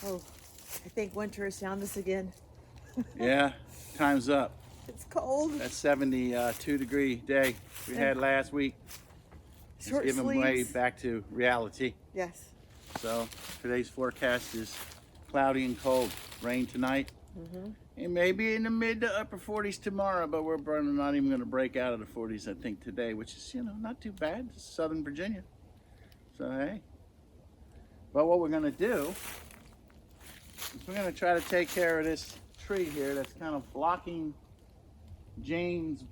Oh, I think winter has found us again. Yeah, time's up. It's cold. That 72-degree day we had last week is Short giving way sleeves. back to reality. Yes. So today's forecast is cloudy and cold. Rain tonight. And maybe in the mid to upper 40s tomorrow, but we're not even going to break out of the 40s, I think, today, which is, not too bad. It's Southern Virginia. So, hey. But what we're going to do is we're going to try to take care of this tree here that's kind of blocking Jane's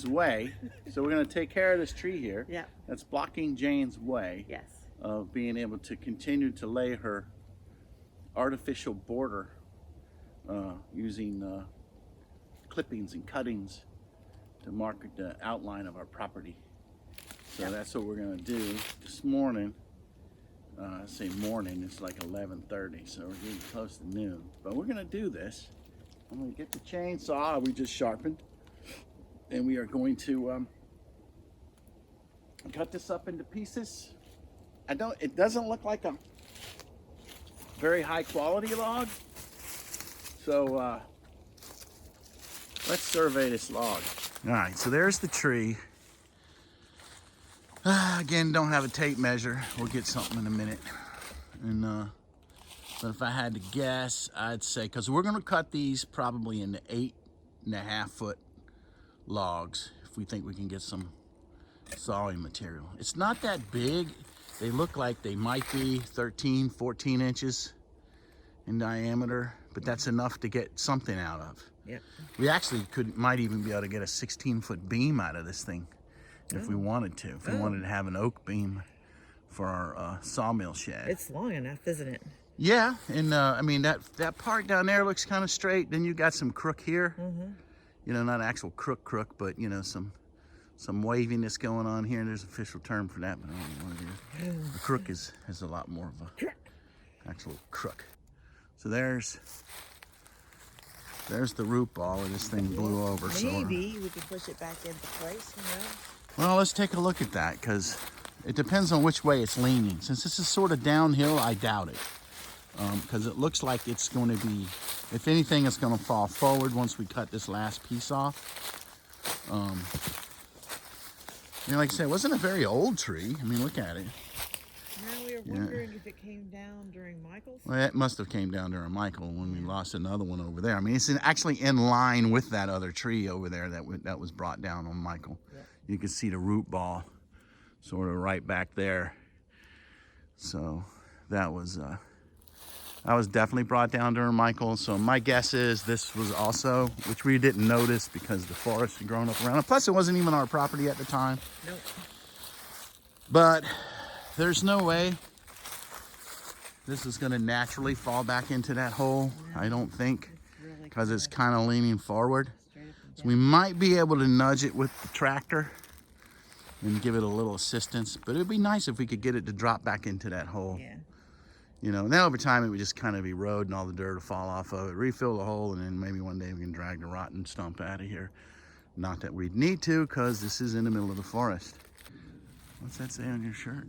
way. So we're going to take care of this tree here. Yeah. That's blocking Jane's way. Yes. Of being able to continue to lay her artificial border using clippings and cuttings to mark the outline of our property. So that's what we're going to do this morning. I say morning, it's like 11:30, so we're getting close to noon. But we're going to do this. I'm going to get the chainsaw we just sharpened, and we are going to cut this up into pieces. It doesn't look like a very high quality log. So let's survey this log. All right, so there's the tree. Again, don't have a tape measure. We'll get something in a minute. And but if I had to guess, I'd say, because we're gonna cut these probably into 8.5-foot logs if we think we can get some sawing material. It's not that big. They look like they might be 13, 14 inches in diameter, but that's enough to get something out of. Yep. We actually might even be able to get a 16-foot beam out of this thing if we wanted to. If we wanted to have an oak beam for our sawmill shed. It's long enough, isn't it? Yeah, and I mean that part down there looks kind of straight. Then you got some crook here. Not actual crook, but some waviness going on here. There's an official term for that, but I don't know what it is. The crook has a lot more of a actual crook. So there's the root ball, and this thing blew over. Maybe we can push it back into place, Well, let's take a look at that, because it depends on which way it's leaning. Since this is sort of downhill, I doubt it. Because it looks like it's going to be, if anything, it's going to fall forward once we cut this last piece off. Like I said, it wasn't a very old tree. I mean, look at it. Now we were wondering if it came down during Michael's. Well, it must have came down during Michael when we lost another one over there. I mean, it's actually in line with that other tree over there that was brought down on Michael. Yeah. You can see the root ball sort of right back there. So that was definitely brought down during Michael. So my guess is this was also, which we didn't notice because the forest had grown up around it. Plus, it wasn't even our property at the time. Nope. But there's no way this is going to naturally fall back into that hole. No, I don't think, because it's kind of leaning forward. So we might be able to nudge it with the tractor and give it a little assistance. But it'd be nice if we could get it to drop back into that hole. Yeah. And then over time it would just kind of erode and all the dirt would fall off of it, refill the hole, and then maybe one day we can drag the rotten stump out of here. Not that we'd need to, because this is in the middle of the forest. What's that say on your shirt?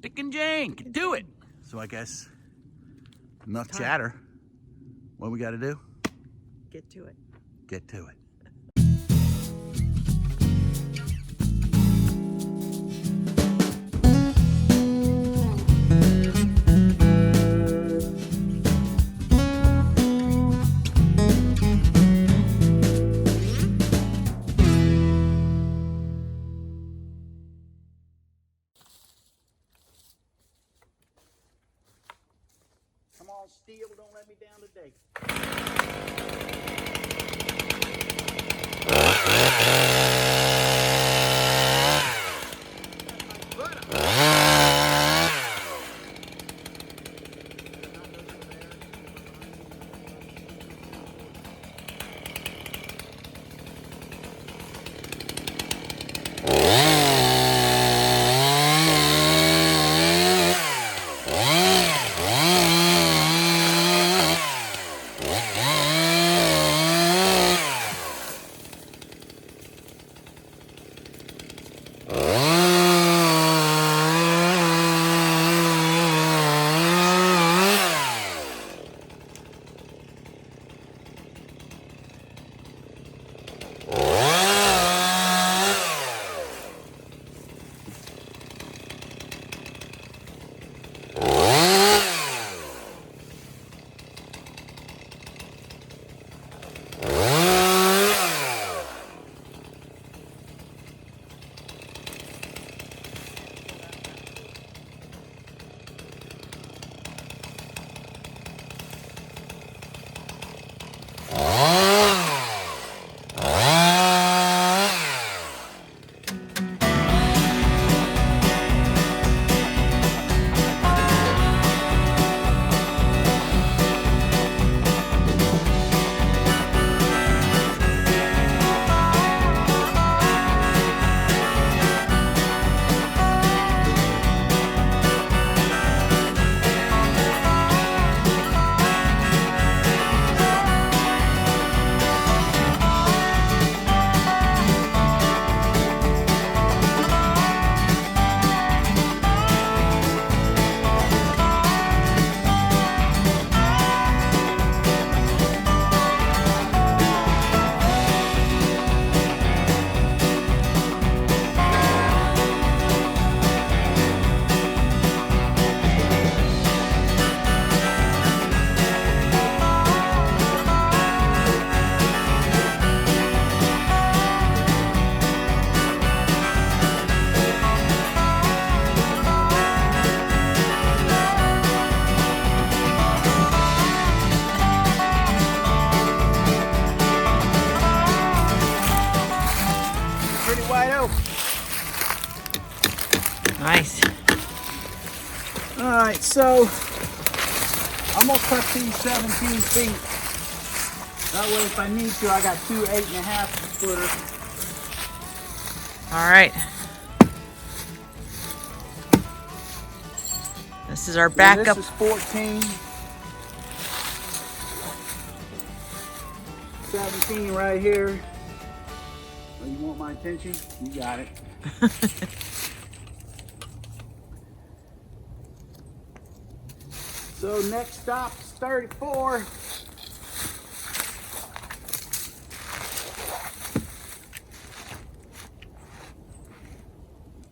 Dick and Jane can do it. So I guess enough chatter. What we got to do? Get to it. Get to it. Come on, Stihl, don't let me down today. so I'm gonna cut these 17 feet. That way if I need to, I got two 8.5 footers. All right. This is our backup. This is 14. 17 right here. Oh, you want my attention? You got it. So next stop is 34.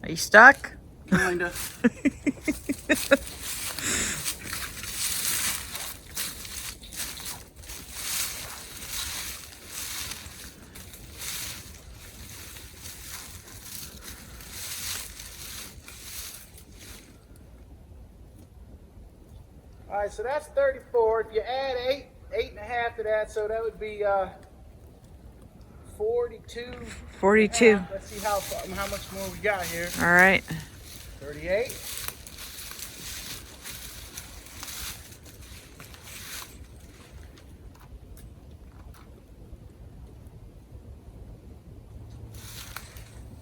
Are you stuck? Kinda. All right, so that's 34. If you add 8.5 to that, so that would be 42. 42. Let's see how much more we got here. All right. 38.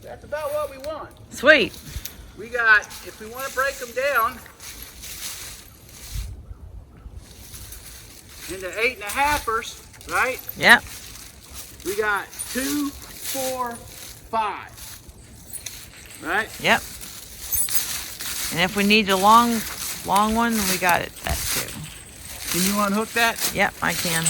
That's about what we want. Sweet. We got, if we want to break them down into 8.5ers, right? Yep. We got 2, 4, 5. Right? Yep. And if we need a long one, we got it. That too. Can you unhook that? Yep, I can.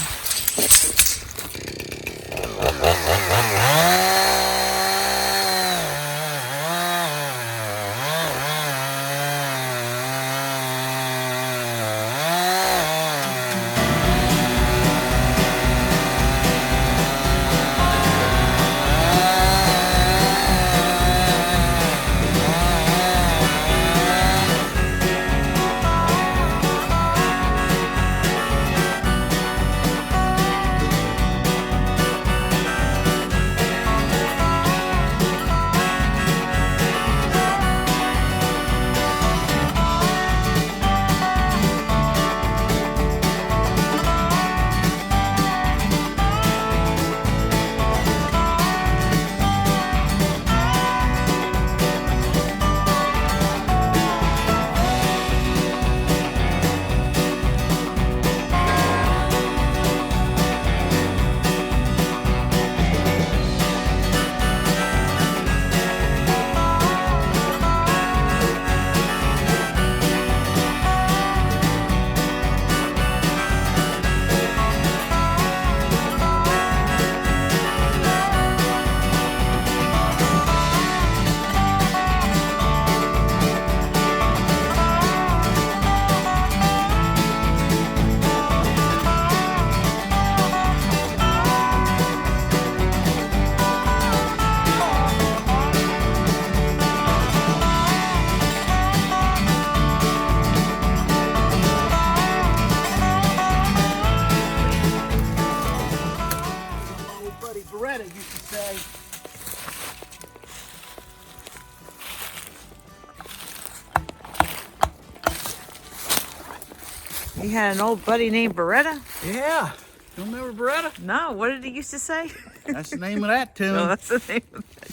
You had an old buddy named Beretta? Yeah. You remember Beretta? No, what did he used to say? That's the name of that tune. No, that's the name of that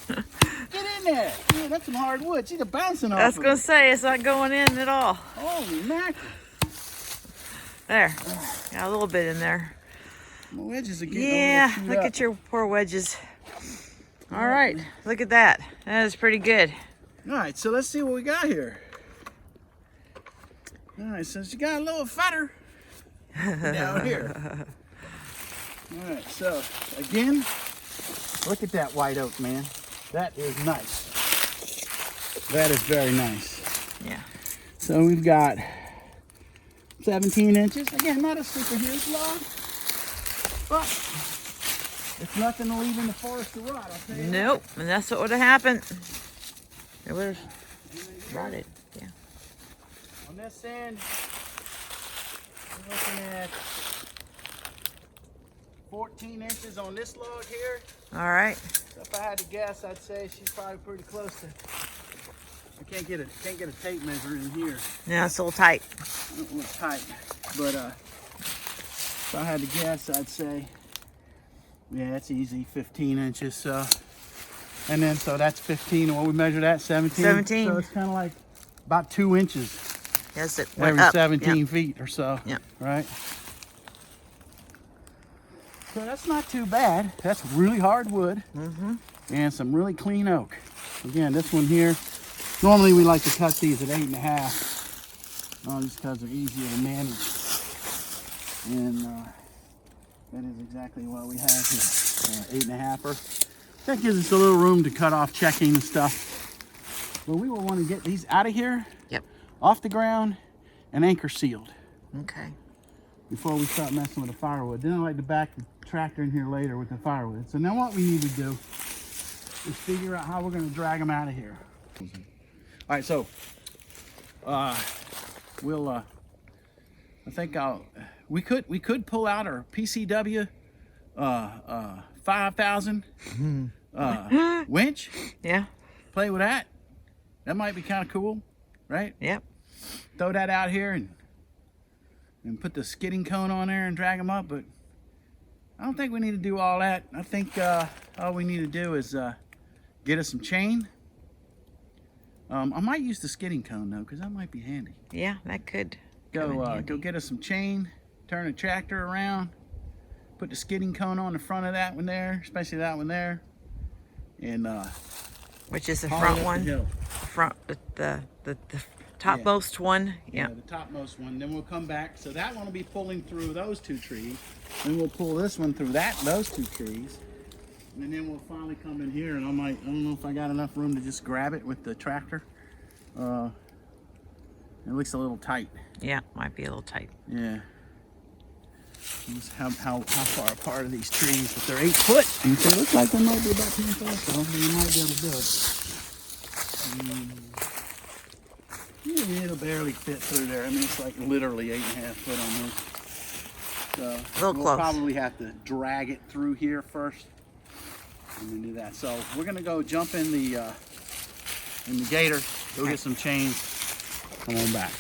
tune. Get in there. Yeah, that's some hard wood. See the bouncing off. I was going to say, it's not going in at all. Holy mackerel. There. Got a little bit in there. My wedges are getting Yeah, look at your poor wedges. All right, look at that. That is pretty good. All right, so let's see what we got here. All right, so you got a little fatter down here. All right, so again, look at that white oak, man. That is nice. That is very nice. Yeah. So we've got 17 inches. Again, not a super huge log, but it's nothing to leave in the forest to rot, I'll tell you. Nope, and that's what would have happened. It would have rotted. Yeah. On this end, we're looking at 14 inches on this log here. All right. So if I had to guess, I'd say she's probably pretty close to can't get a tape measure in here. Yeah, it's a little tight. A little tight, but if I had to guess, I'd say, yeah, it's easy, 15 inches. So, and then so that's 15. What we measure that 17. 17. So it's kind of like about 2 inches Yes, it went every up. 17 Yep. feet or so. Yep. Right. So that's not too bad. That's really hard wood and some really clean oak. Again, this one here. Normally we like to cut these at 8.5, just because they're easier to manage. And that is exactly what we have here, 8.5er. That gives us a little room to cut off checking and stuff. But we will want to get these out of here, Yep. off the ground, and anchor sealed Okay. before we start messing with the firewood. Then I like to back the tractor in here later with the firewood. So now what we need to do is figure out how we're going to drag them out of here. All right, so we'll I think we could pull out our PCW 5000 winch, Yeah. play with that. That might be kind of cool, right? Yep. Throw that out here and put the skidding cone on there and drag them up. But I don't think we need to do all that. I think all we need to do is get us some chain. I might use the skidding cone though, because that might be handy. Yeah, that could come in Go handy. get us some chain, turn the tractor around, put the skidding cone on the front of that one there, especially that one there, and Which is the haul it front up one? the hill. Front, the topmost one. Yeah. The topmost one. Then we'll come back. So that one will be pulling through those two trees. Then we'll pull this one through those two trees. And then we'll finally come in here, and I don't know if I got enough room to just grab it with the tractor. It looks a little tight. Yeah, might be a little tight. Yeah. How far apart are these trees? But they're 8 foot. And so it looks like they might be about 10 foot, so you might be able to do it. Yeah, it'll barely fit through there. I mean, it's like literally 8.5 foot on this. So Real we'll close. probably have to drag it through here first and then do that. So we're gonna go jump in the gator, go get some chains, come on back.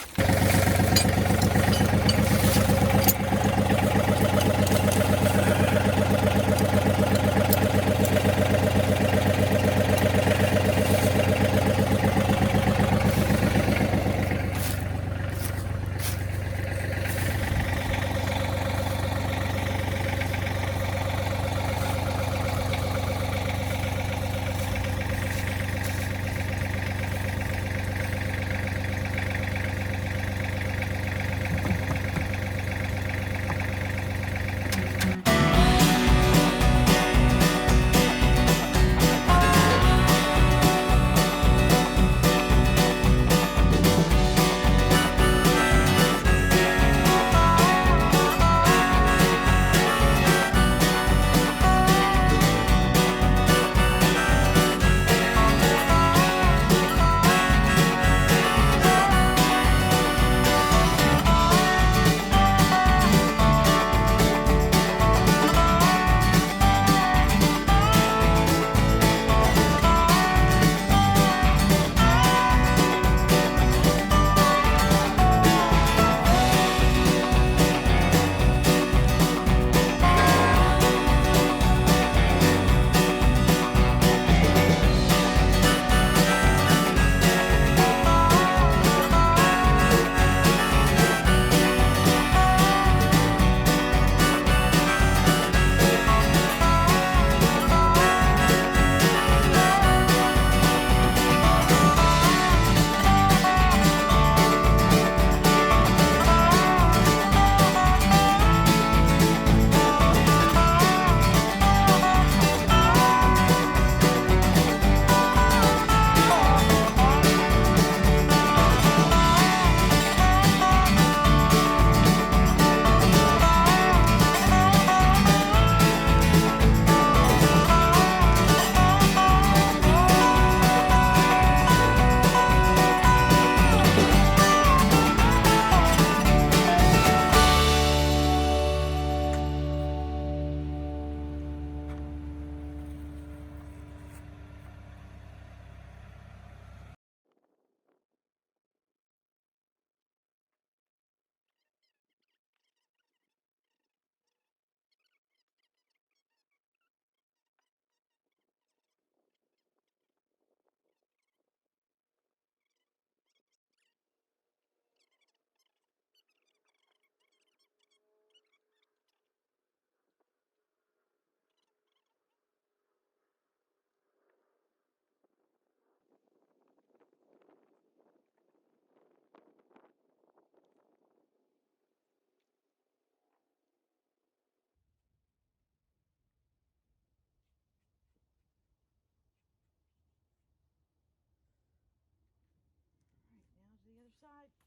side.